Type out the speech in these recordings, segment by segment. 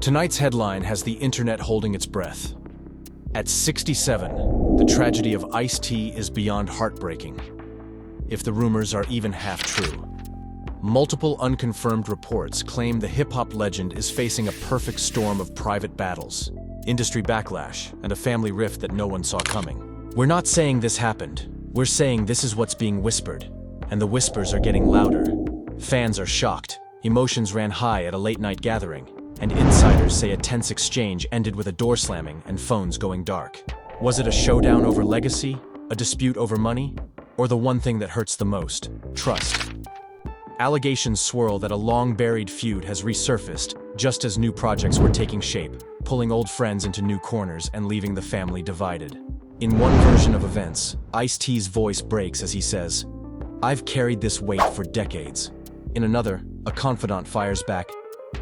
Tonight's headline has the internet holding its breath. At 67, the tragedy of Ice-T is beyond heartbreaking, if the rumors are even half true. Multiple unconfirmed reports claim the hip-hop legend is facing a perfect storm of private battles, industry backlash, and a family rift that no one saw coming. We're not saying this happened. We're saying this is what's being whispered, and the whispers are getting louder. Fans are shocked. Emotions ran high at a late-night gathering, and insiders say a tense exchange ended with a door slamming and phones going dark. Was it a showdown over legacy, a dispute over money, or the one thing that hurts the most, trust? Allegations swirl that a long-buried feud has resurfaced just as new projects were taking shape, pulling old friends into new corners and leaving the family divided. In one version of events, Ice-T's voice breaks as he says, "I've carried this weight for decades." In another, a confidant fires back,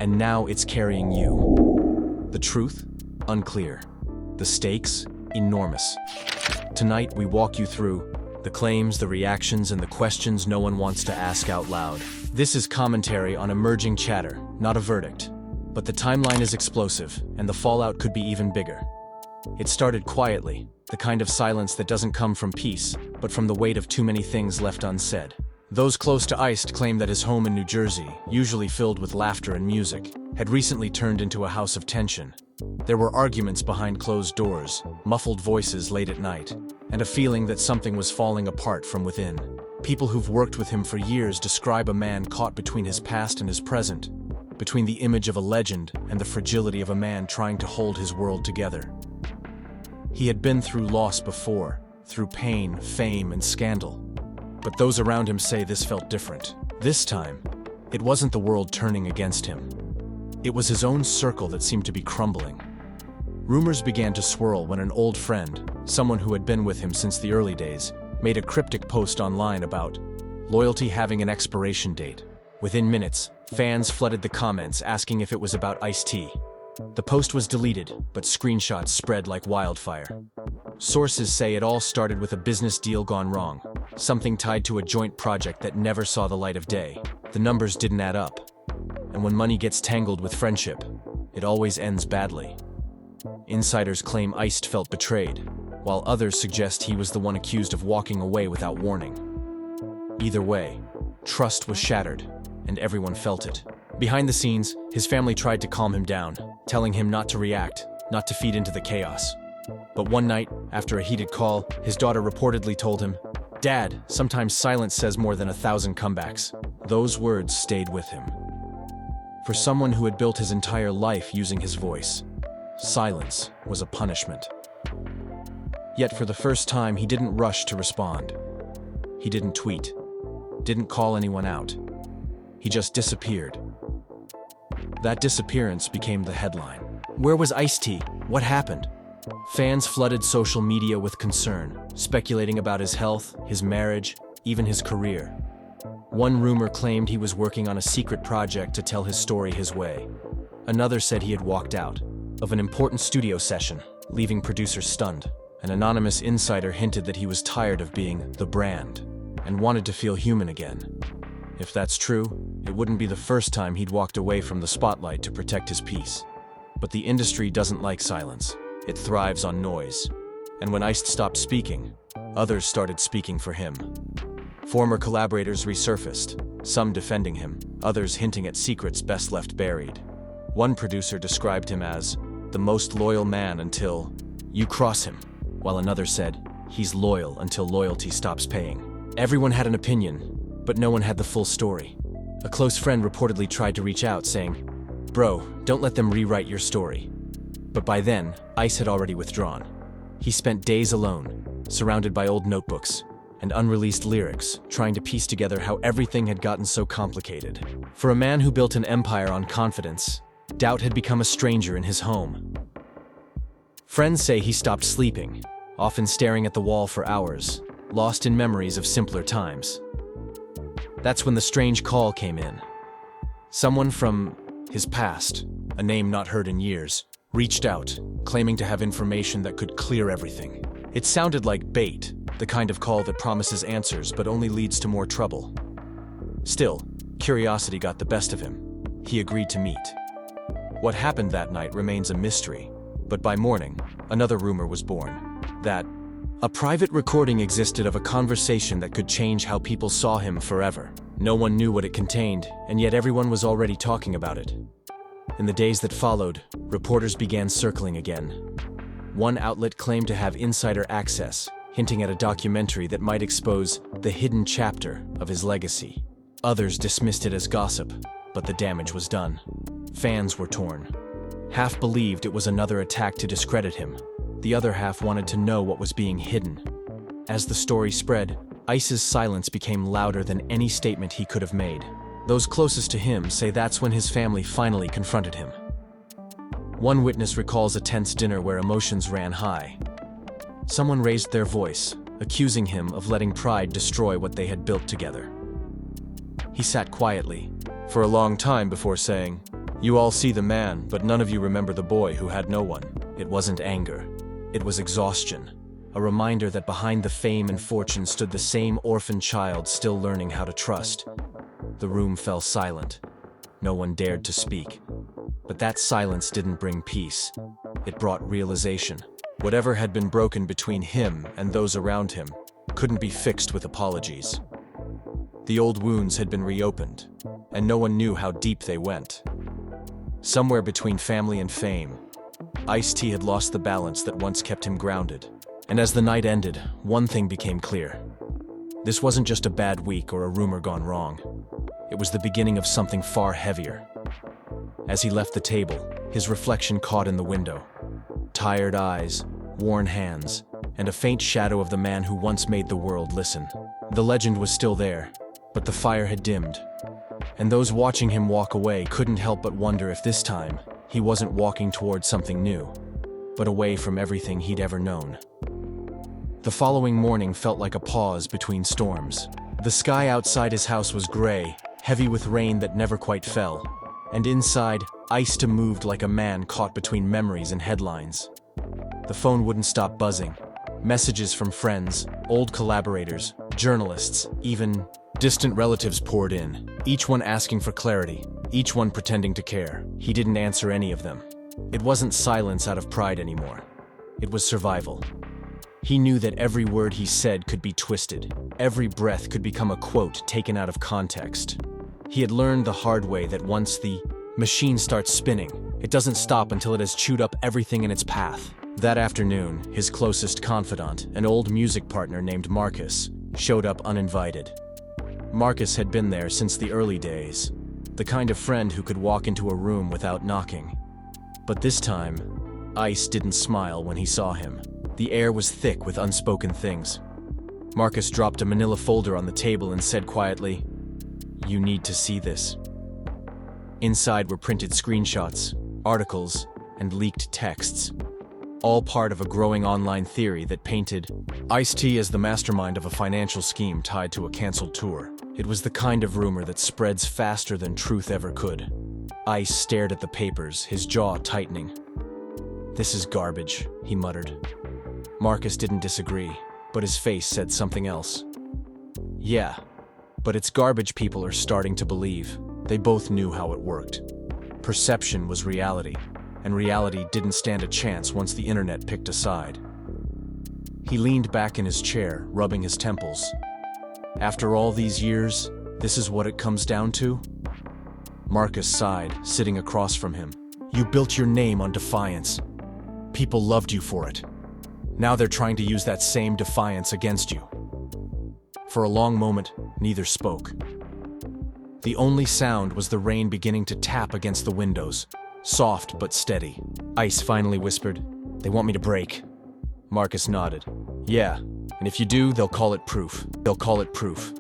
"And now it's carrying you." The truth? Unclear. The stakes? Enormous. Tonight we walk you through the claims, the reactions, and the questions no one wants to ask out loud. This is commentary on emerging chatter, not a verdict. But the timeline is explosive, and the fallout could be even bigger. It started quietly, the kind of silence that doesn't come from peace, but from the weight of too many things left unsaid. Those close to Ice claim that his home in New Jersey, usually filled with laughter and music, had recently turned into a house of tension. There were arguments behind closed doors, muffled voices late at night, and a feeling that something was falling apart from within. People who've worked with him for years describe a man caught between his past and his present, between the image of a legend and the fragility of a man trying to hold his world together. He had been through loss before, through pain, fame, and scandal. But those around him say this felt different. This time, it wasn't the world turning against him. It was his own circle that seemed to be crumbling. Rumors began to swirl when an old friend, someone who had been with him since the early days, made a cryptic post online about loyalty having an expiration date. Within minutes, fans flooded the comments asking if it was about Ice-T. The post was deleted, but screenshots spread like wildfire. Sources say it all started with a business deal gone wrong, something tied to a joint project that never saw the light of day. The numbers didn't add up. And when money gets tangled with friendship, it always ends badly. Insiders claim Ice felt betrayed, while others suggest he was the one accused of walking away without warning. Either way, trust was shattered, and everyone felt it. Behind the scenes, his family tried to calm him down, telling him not to react, not to feed into the chaos. But one night, after a heated call, his daughter reportedly told him, "Dad, sometimes silence says more than 1,000 comebacks." Those words stayed with him. For someone who had built his entire life using his voice, silence was a punishment. Yet for the first time, he didn't rush to respond. He didn't tweet, didn't call anyone out. He just disappeared. That disappearance became the headline. Where was Ice-T? What happened? Fans flooded social media with concern, speculating about his health, his marriage, even his career. One rumor claimed he was working on a secret project to tell his story his way. Another said he had walked out of an important studio session, leaving producers stunned. An anonymous insider hinted that he was tired of being the brand and wanted to feel human again. If that's true, it wouldn't be the first time he'd walked away from the spotlight to protect his peace. But the industry doesn't like silence. It thrives on noise. And when Ice stopped speaking, others started speaking for him. Former collaborators resurfaced, some defending him, others hinting at secrets best left buried. One producer described him as the most loyal man until you cross him, while another said he's loyal until loyalty stops paying. Everyone had an opinion, but no one had the full story. A close friend reportedly tried to reach out, saying, "Bro, don't let them rewrite your story." But by then, Ice had already withdrawn. He spent days alone, surrounded by old notebooks and unreleased lyrics, trying to piece together how everything had gotten so complicated. For a man who built an empire on confidence, doubt had become a stranger in his home. Friends say he stopped sleeping, often staring at the wall for hours, lost in memories of simpler times. That's when the strange call came in. Someone from his past, a name not heard in years, reached out, claiming to have information that could clear everything. It sounded like bait, the kind of call that promises answers but only leads to more trouble. Still, curiosity got the best of him. He agreed to meet. What happened that night remains a mystery, but by morning, another rumor was born. That a private recording existed of a conversation that could change how people saw him forever. No one knew what it contained, and yet everyone was already talking about it. In the days that followed, reporters began circling again. One outlet claimed to have insider access, hinting at a documentary that might expose the hidden chapter of his legacy. Others dismissed it as gossip, but the damage was done. Fans were torn. Half believed it was another attack to discredit him. The other half wanted to know what was being hidden. As the story spread, Ice's silence became louder than any statement he could have made. Those closest to him say that's when his family finally confronted him. One witness recalls a tense dinner where emotions ran high. Someone raised their voice, accusing him of letting pride destroy what they had built together. He sat quietly, for a long time before saying, "You all see the man, but none of you remember the boy who had no one." It wasn't anger. It was exhaustion, a reminder that behind the fame and fortune stood the same orphan child still learning how to trust. The room fell silent. No one dared to speak. But that silence didn't bring peace. It brought realization. Whatever had been broken between him and those around him couldn't be fixed with apologies. The old wounds had been reopened, and no one knew how deep they went. Somewhere between family and fame, Ice-T had lost the balance that once kept him grounded. And as the night ended, one thing became clear. This wasn't just a bad week or a rumor gone wrong. It was the beginning of something far heavier. As he left the table, his reflection caught in the window. Tired eyes, worn hands, and a faint shadow of the man who once made the world listen. The legend was still there, but the fire had dimmed. And those watching him walk away couldn't help but wonder if this time, he wasn't walking towards something new, but away from everything he'd ever known. The following morning felt like a pause between storms. The sky outside his house was gray, heavy with rain that never quite fell. And inside, Ice-T moved like a man caught between memories and headlines. The phone wouldn't stop buzzing. Messages from friends, old collaborators, journalists, even distant relatives poured in, each one asking for clarity, each one pretending to care. He didn't answer any of them. It wasn't silence out of pride anymore. It was survival. He knew that every word he said could be twisted. Every breath could become a quote taken out of context. He had learned the hard way that once the machine starts spinning, it doesn't stop until it has chewed up everything in its path. That afternoon, his closest confidant, an old music partner named Marcus, showed up uninvited. Marcus had been there since the early days, the kind of friend who could walk into a room without knocking. But this time, Ice didn't smile when he saw him. The air was thick with unspoken things. Marcus dropped a manila folder on the table and said quietly, "You need to see this." Inside were printed screenshots, articles, and leaked texts, all part of a growing online theory that painted Ice-T as the mastermind of a financial scheme tied to a canceled tour. It was the kind of rumor that spreads faster than truth ever could. Ice stared at the papers, his jaw tightening. "This is garbage," he muttered. Marcus didn't disagree, but his face said something else. "Yeah, but it's garbage people are starting to believe." They both knew how it worked. Perception was reality, and reality didn't stand a chance once the internet picked a side. He leaned back in his chair, rubbing his temples. After all these years, this is what it comes down to? Marcus sighed, sitting across from him. "You built your name on defiance. People loved you for it. Now they're trying to use that same defiance against you." For a long moment, neither spoke. The only sound was the rain beginning to tap against the windows, soft but steady. Ice finally whispered, "They want me to break." Marcus nodded. "Yeah, and if you do, they'll call it proof. They'll call it proof."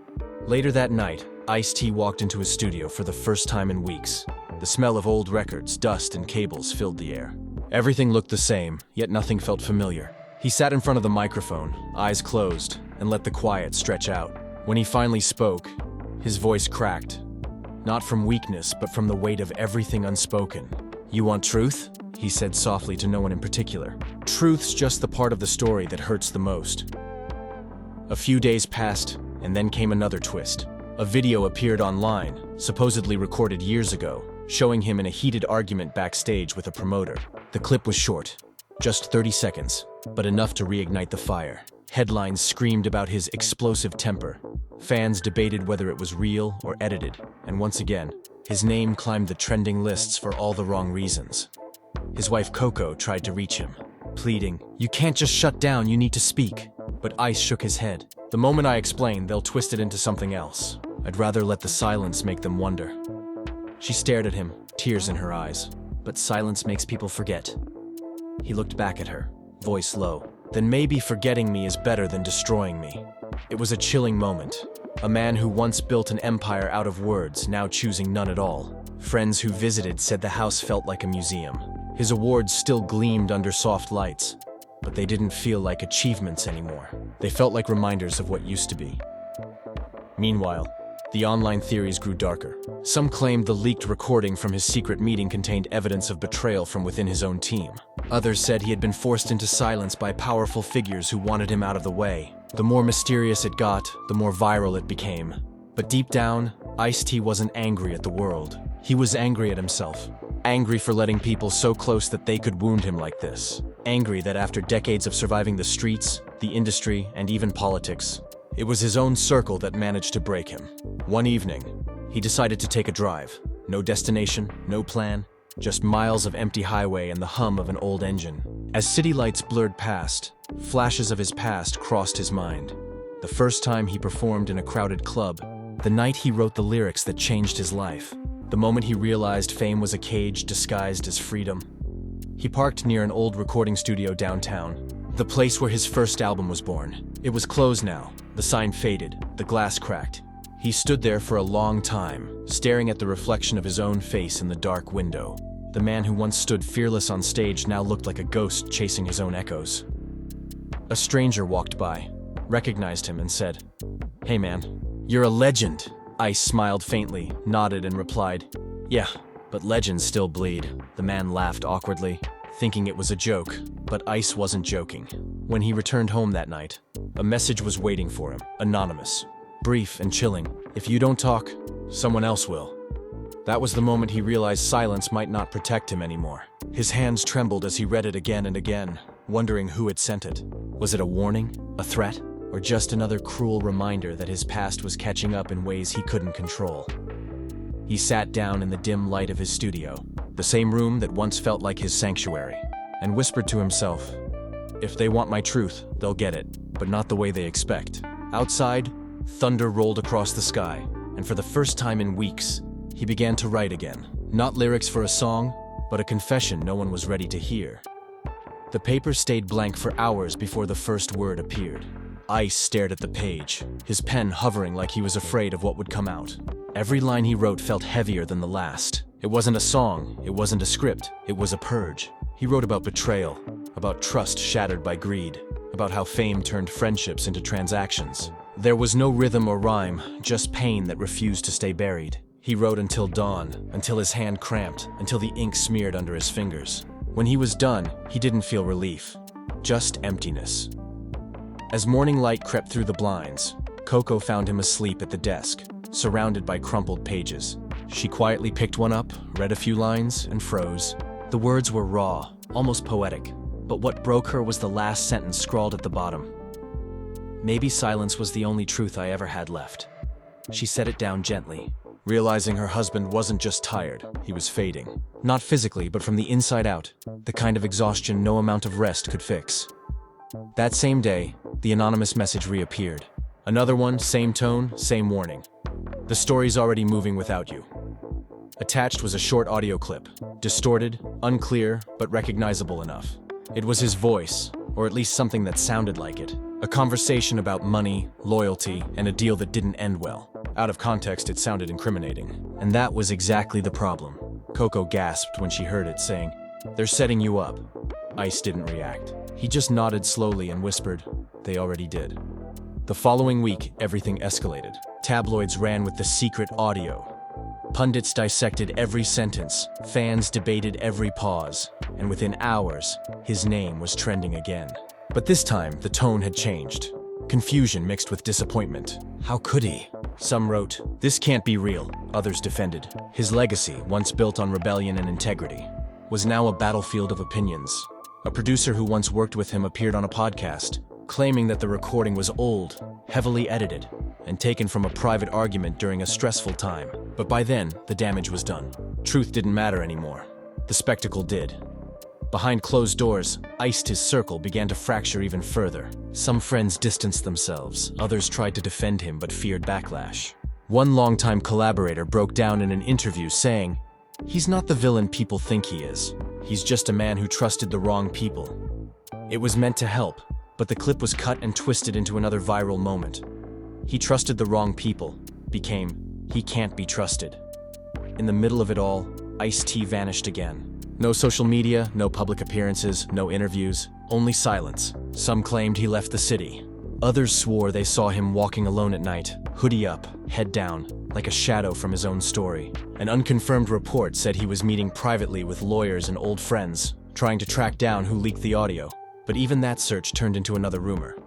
Later that night, Ice-T walked into his studio for the first time in weeks. The smell of old records, dust, and cables filled the air. Everything looked the same, yet nothing felt familiar. He sat in front of the microphone, eyes closed, and let the quiet stretch out. When he finally spoke, his voice cracked. Not from weakness, but from the weight of everything unspoken. "You want truth?" he said softly to no one in particular. "Truth's just the part of the story that hurts the most." A few days passed, and then came another twist. A video appeared online, supposedly recorded years ago, showing him in a heated argument backstage with a promoter. The clip was short, just 30 seconds, but enough to reignite the fire. Headlines screamed about his explosive temper. Fans debated whether it was real or edited, and once again, his name climbed the trending lists for all the wrong reasons. His wife Coco tried to reach him, pleading, "You can't just shut down, you need to speak." But Ice shook his head. "The moment I explain, they'll twist it into something else. I'd rather let the silence make them wonder." She stared at him, tears in her eyes. "But silence makes people forget." He looked back at her, voice low. "Then maybe forgetting me is better than destroying me." It was a chilling moment. A man who once built an empire out of words, now choosing none at all. Friends who visited said the house felt like a museum. His awards still gleamed under soft lights, but they didn't feel like achievements anymore. They felt like reminders of what used to be. Meanwhile, the online theories grew darker. Some claimed the leaked recording from his secret meeting contained evidence of betrayal from within his own team. Others said he had been forced into silence by powerful figures who wanted him out of the way. The more mysterious it got, the more viral it became. But deep down, Ice-T wasn't angry at the world. He was angry at himself. Angry for letting people so close that they could wound him like this. Angry that after decades of surviving the streets, the industry, and even politics, it was his own circle that managed to break him. One evening, he decided to take a drive. No destination, no plan, just miles of empty highway and the hum of an old engine. As city lights blurred past, flashes of his past crossed his mind. The first time he performed in a crowded club, the night he wrote the lyrics that changed his life, the moment he realized fame was a cage disguised as freedom. He parked near an old recording studio downtown, the place where his first album was born. It was closed now, the sign faded, the glass cracked. He stood there for a long time, staring at the reflection of his own face in the dark window. The man who once stood fearless on stage now looked like a ghost chasing his own echoes. A stranger walked by, recognized him, and said, "Hey man, you're a legend." Ice smiled faintly, nodded, and replied, "Yeah, but legends still bleed." The man laughed awkwardly, thinking it was a joke, but Ice wasn't joking. When he returned home that night, a message was waiting for him, anonymous, brief and chilling. "If you don't talk, someone else will." That was the moment he realized silence might not protect him anymore. His hands trembled as he read it again and again, wondering who had sent it. Was it a warning, a threat, or just another cruel reminder that his past was catching up in ways he couldn't control? He sat down in the dim light of his studio, the same room that once felt like his sanctuary, and whispered to himself, "If they want my truth, they'll get it, but not the way they expect." Outside, thunder rolled across the sky, and for the first time in weeks, he began to write again. Not lyrics for a song, but a confession no one was ready to hear. The paper stayed blank for hours before the first word appeared. Ice stared at the page, his pen hovering like he was afraid of what would come out. Every line he wrote felt heavier than the last. It wasn't a song, it wasn't a script, it was a purge. He wrote about betrayal, about trust shattered by greed, about how fame turned friendships into transactions. There was no rhythm or rhyme, just pain that refused to stay buried. He wrote until dawn, until his hand cramped, until the ink smeared under his fingers. When he was done, he didn't feel relief, just emptiness. As morning light crept through the blinds, Coco found him asleep at the desk, surrounded by crumpled pages. She quietly picked one up, read a few lines, and froze. The words were raw, almost poetic, but what broke her was the last sentence scrawled at the bottom. "Maybe silence was the only truth I ever had left." She set it down gently, realizing her husband wasn't just tired, he was fading. Not physically, but from the inside out, the kind of exhaustion no amount of rest could fix. That same day, the anonymous message reappeared. Another one, same tone, same warning. "The story's already moving without you." Attached was a short audio clip, distorted, unclear, but recognizable enough. It was his voice, or at least something that sounded like it. A conversation about money, loyalty, and a deal that didn't end well. Out of context, it sounded incriminating. And that was exactly the problem. Coco gasped when she heard it, saying, "They're setting you up." Ice didn't react. He just nodded slowly and whispered, "They already did." The following week, everything escalated. Tabloids ran with the secret audio. Pundits dissected every sentence, fans debated every pause, and within hours, his name was trending again. But this time, the tone had changed. Confusion mixed with disappointment. How could he? Some wrote, "This can't be real." Others defended. His legacy, once built on rebellion and integrity, was now a battlefield of opinions. A producer who once worked with him appeared on a podcast, claiming that the recording was old, heavily edited, and taken from a private argument during a stressful time. But by then, the damage was done. Truth didn't matter anymore. The spectacle did. Behind closed doors, Ice-T's circle began to fracture even further. Some friends distanced themselves, others tried to defend him but feared backlash. One longtime collaborator broke down in an interview saying, "He's not the villain people think he is. He's just a man who trusted the wrong people." It was meant to help, but the clip was cut and twisted into another viral moment. "He trusted the wrong people" became, "He can't be trusted." In the middle of it all, Ice-T vanished again. No social media, no public appearances, no interviews, only silence. Some claimed he left the city. Others swore they saw him walking alone at night, hoodie up, head down, like a shadow from his own story. An unconfirmed report said he was meeting privately with lawyers and old friends, trying to track down who leaked the audio. But even that search turned into another rumor.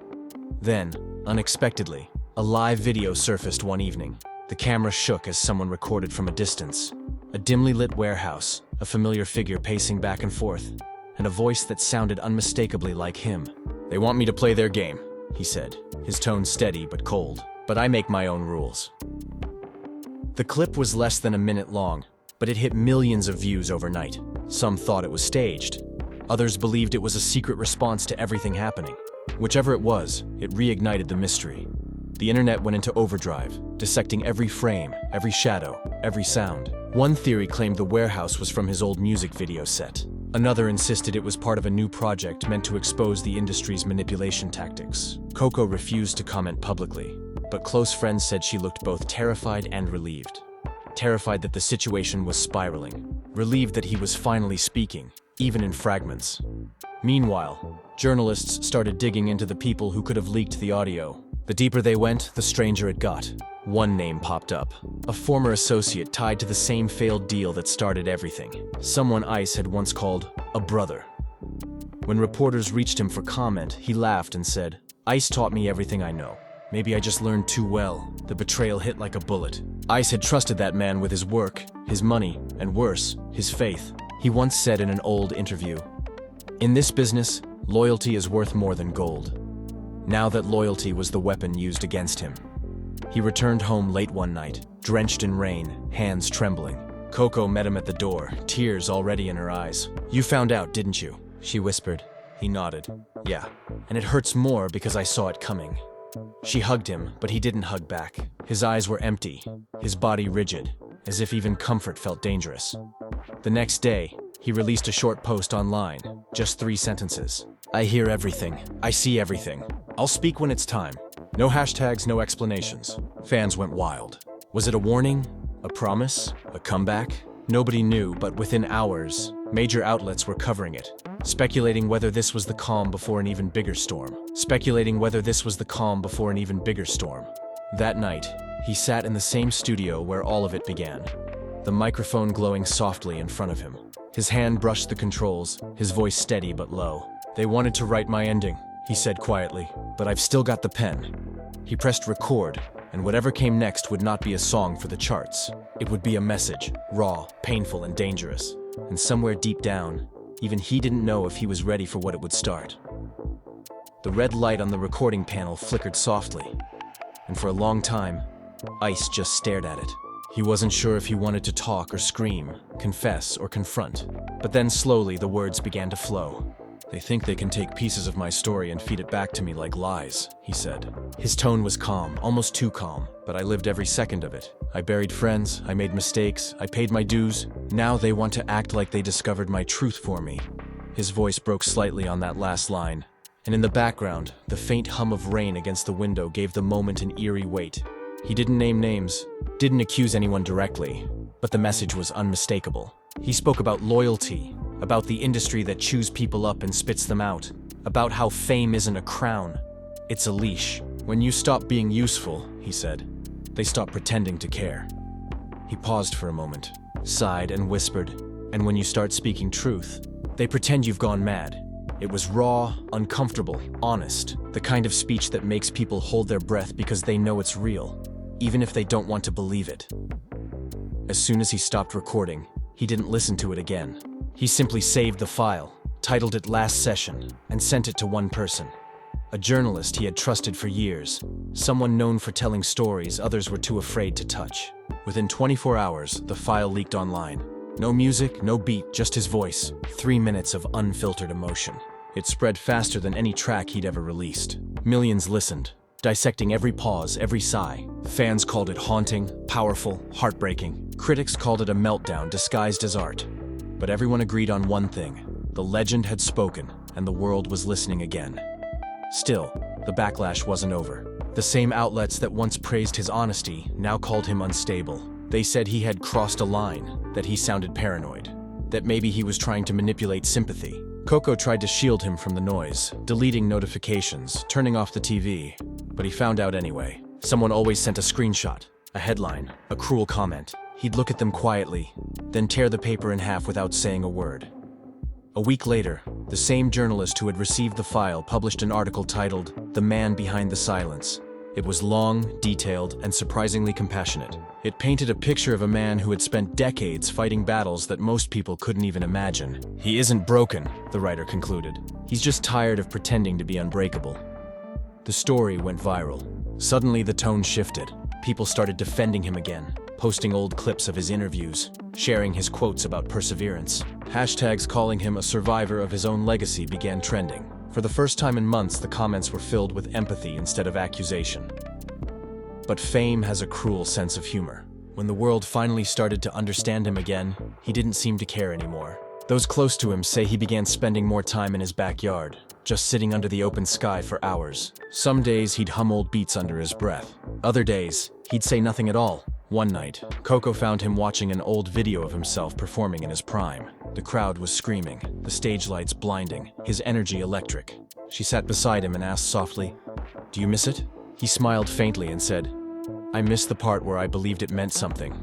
Then, unexpectedly, a live video surfaced one evening. The camera shook as someone recorded from a distance. A dimly lit warehouse, a familiar figure pacing back and forth, and a voice that sounded unmistakably like him. "They want me to play their game," he said, his tone steady but cold. "But I make my own rules." The clip was less than a minute long, but it hit millions of views overnight. Some thought it was staged. Others believed it was a secret response to everything happening. Whichever it was, it reignited the mystery. The internet went into overdrive, dissecting every frame, every shadow, every sound. One theory claimed the warehouse was from his old music video set. Another insisted it was part of a new project meant to expose the industry's manipulation tactics. Coco refused to comment publicly, but close friends said she looked both terrified and relieved. Terrified that the situation was spiraling, relieved that he was finally speaking, even in fragments. Meanwhile, journalists started digging into the people who could have leaked the audio. The deeper they went, the stranger it got. One name popped up, a former associate tied to the same failed deal that started everything. Someone Ice had once called a brother. When reporters reached him for comment, he laughed and said, "Ice taught me everything I know. Maybe I just learned too well." The betrayal hit like a bullet. Ice had trusted that man with his work, his money, and worse, his faith. He once said in an old interview, "In this business, loyalty is worth more than gold." Now that loyalty was the weapon used against him. He returned home late one night, drenched in rain, hands trembling. Coco met him at the door, tears already in her eyes. "You found out, didn't you?" she whispered. He nodded. "Yeah, and it hurts more because I saw it coming." She hugged him, but he didn't hug back. His eyes were empty, his body rigid, as if even comfort felt dangerous. The next day, he released a short post online, just 3 sentences. "I hear everything. I see everything. I'll speak when it's time." No hashtags, no explanations. Fans went wild. Was it a warning? A promise? A comeback? Nobody knew, but within hours, major outlets were covering it, speculating whether this was the calm before an even bigger storm. That night, he sat in the same studio where all of it began, the microphone glowing softly in front of him. His hand brushed the controls, his voice steady but low. "They wanted to write my ending," he said quietly, "but I've still got the pen." He pressed record, and whatever came next would not be a song for the charts. It would be a message, raw, painful, and dangerous. And somewhere deep down, even he didn't know if he was ready for what it would start. The red light on the recording panel flickered softly, and for a long time, Ice just stared at it. He wasn't sure if he wanted to talk or scream, confess or confront. But then slowly the words began to flow. "They think they can take pieces of my story and feed it back to me like lies," he said. His tone was calm, almost too calm, but I lived every second of it. I buried friends, I made mistakes, I paid my dues. Now they want to act like they discovered my truth for me. His voice broke slightly on that last line, and in the background, the faint hum of rain against the window gave the moment an eerie weight. He didn't name names, didn't accuse anyone directly, but the message was unmistakable. He spoke about loyalty, about the industry that chews people up and spits them out, about how fame isn't a crown, it's a leash. "When you stop being useful," he said, "they stop pretending to care." He paused for a moment, sighed and whispered, "And when you start speaking truth, they pretend you've gone mad." It was raw, uncomfortable, honest, the kind of speech that makes people hold their breath because they know it's real. even if they don't want to believe it. As soon as he stopped recording, he didn't listen to it again. He simply saved the file, titled it Last Session, and sent it to one person. A journalist he had trusted for years, someone known for telling stories others were too afraid to touch. Within 24 hours, the file leaked online. No music, no beat, just his voice. 3 minutes of unfiltered emotion. It spread faster than any track he'd ever released. Millions listened, dissecting every pause, every sigh. Fans called it haunting, powerful, heartbreaking. Critics called it a meltdown disguised as art. But everyone agreed on one thing. The legend had spoken, and the world was listening again. Still, the backlash wasn't over. The same outlets that once praised his honesty now called him unstable. They said he had crossed a line, that he sounded paranoid, that maybe he was trying to manipulate sympathy. Coco tried to shield him from the noise, deleting notifications, turning off the TV. But he found out anyway. Someone always sent a screenshot, a headline, a cruel comment. He'd look at them quietly, then tear the paper in half without saying a word. A week later, the same journalist who had received the file published an article titled "The Man Behind the Silence." It was long, detailed, and surprisingly compassionate. It painted a picture of a man who had spent decades fighting battles that most people couldn't even imagine. He isn't broken, the writer concluded. He's just tired of pretending to be unbreakable. The story went viral. Suddenly the tone shifted. People started defending him again, posting old clips of his interviews, sharing his quotes about perseverance. Hashtags calling him a survivor of his own legacy began trending. For the first time in months, the comments were filled with empathy instead of accusation. But fame has a cruel sense of humor. When the world finally started to understand him again, he didn't seem to care anymore. Those close to him say he began spending more time in his backyard, just sitting under the open sky for hours. Some days he'd hum old beats under his breath. Other days, he'd say nothing at all. One night, Coco found him watching an old video of himself performing in his prime. The crowd was screaming, the stage lights blinding, his energy electric. She sat beside him and asked softly, "Do you miss it?" He smiled faintly and said, "I miss the part where I believed it meant something."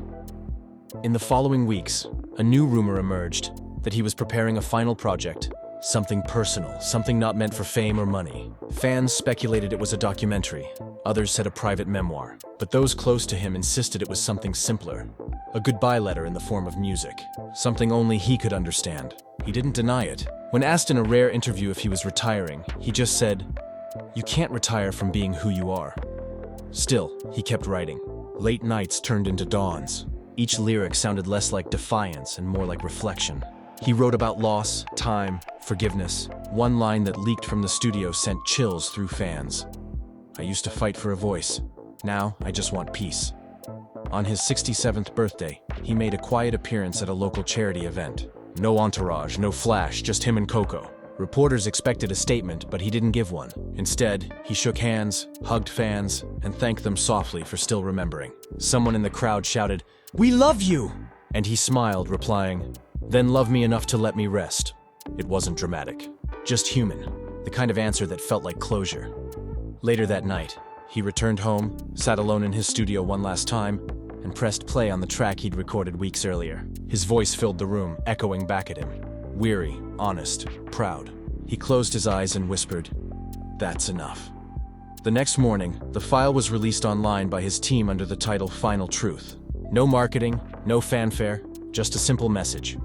In the following weeks, a new rumor emerged that he was preparing a final project, something personal, something not meant for fame or money. Fans speculated it was a documentary. Others said a private memoir. But those close to him insisted it was something simpler. A goodbye letter in the form of music. Something only he could understand. He didn't deny it. When asked in a rare interview if he was retiring, he just said, "You can't retire from being who you are." Still, he kept writing. Late nights turned into dawns. Each lyric sounded less like defiance and more like reflection. He wrote about loss, time, forgiveness. One line that leaked from the studio sent chills through fans. "I used to fight for a voice. Now, I just want peace." On his 67th birthday, he made a quiet appearance at a local charity event. No entourage, no flash, just him and Coco. Reporters expected a statement, but he didn't give one. Instead, he shook hands, hugged fans, and thanked them softly for still remembering. Someone in the crowd shouted, "We love you!" And he smiled, replying, "Then love me enough to let me rest." It wasn't dramatic, just human, the kind of answer that felt like closure. Later that night, he returned home, sat alone in his studio one last time, and pressed play on the track he'd recorded weeks earlier. His voice filled the room, echoing back at him. Weary, honest, proud. He closed his eyes and whispered, "That's enough." The next morning, the file was released online by his team under the title Final Truth. No marketing, no fanfare, just a simple message.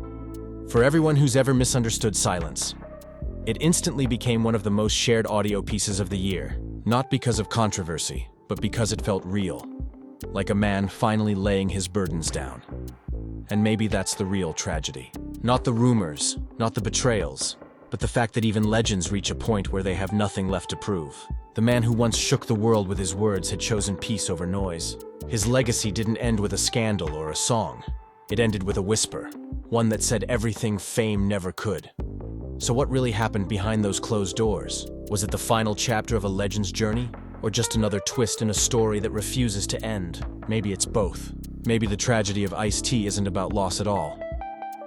For everyone who's ever misunderstood silence. It instantly became one of the most shared audio pieces of the year, not because of controversy, but because it felt real, like a man finally laying his burdens down. And maybe that's the real tragedy. Not the rumors, not the betrayals, but the fact that even legends reach a point where they have nothing left to prove. The man who once shook the world with his words had chosen peace over noise. His legacy didn't end with a scandal or a song. It ended with a whisper, one that said everything fame never could. So what really happened behind those closed doors? Was it the final chapter of a legend's journey? Or just another twist in a story that refuses to end? Maybe it's both. Maybe the tragedy of Ice-T isn't about loss at all.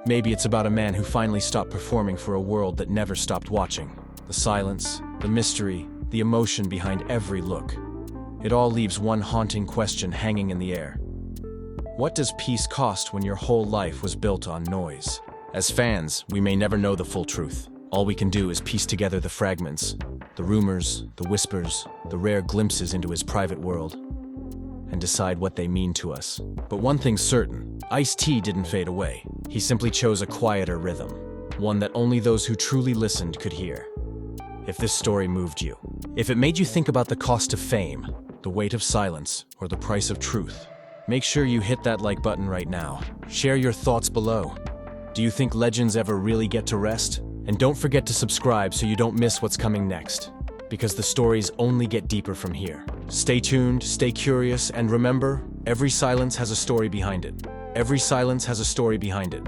Maybe it's about a man who finally stopped performing for a world that never stopped watching. The silence, the mystery, the emotion behind every look. It all leaves one haunting question hanging in the air. What does peace cost when your whole life was built on noise? As fans, we may never know the full truth. All we can do is piece together the fragments, the rumors, the whispers, the rare glimpses into his private world. and decide what they mean to us. But one thing's certain, Ice-T didn't fade away. He simply chose a quieter rhythm, one that only those who truly listened could hear. If this story moved you, if it made you think about the cost of fame, the weight of silence, or the price of truth, make sure you hit that like button right now. Share your thoughts below. Do you think legends ever really get to rest? And don't forget to subscribe so you don't miss what's coming next, because the stories only get deeper from here. Stay tuned, stay curious, and remember, every silence has a story behind it. Every silence has a story behind it.